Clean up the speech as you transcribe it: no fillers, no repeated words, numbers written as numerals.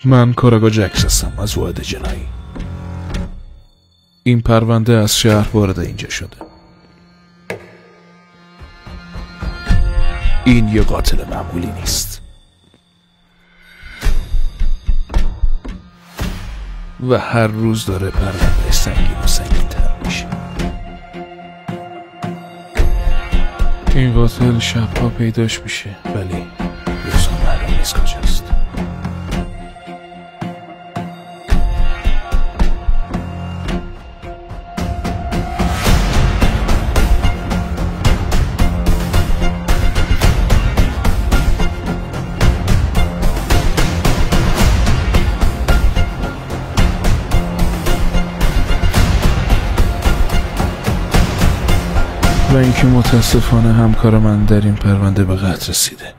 من کاراگاه جکس هستم از واحد جنایی. این پرونده از شهر وارد اینجا شده. این یه قاتل معمولی نیست و هر روز داره پرونده سنگین و سنگین تر میشه. این قاتل شبها پیداش میشه ولی روزها معلوم نیست کجاست. و اینکه متاسفانه همکار من در این پرونده به قتل رسیده.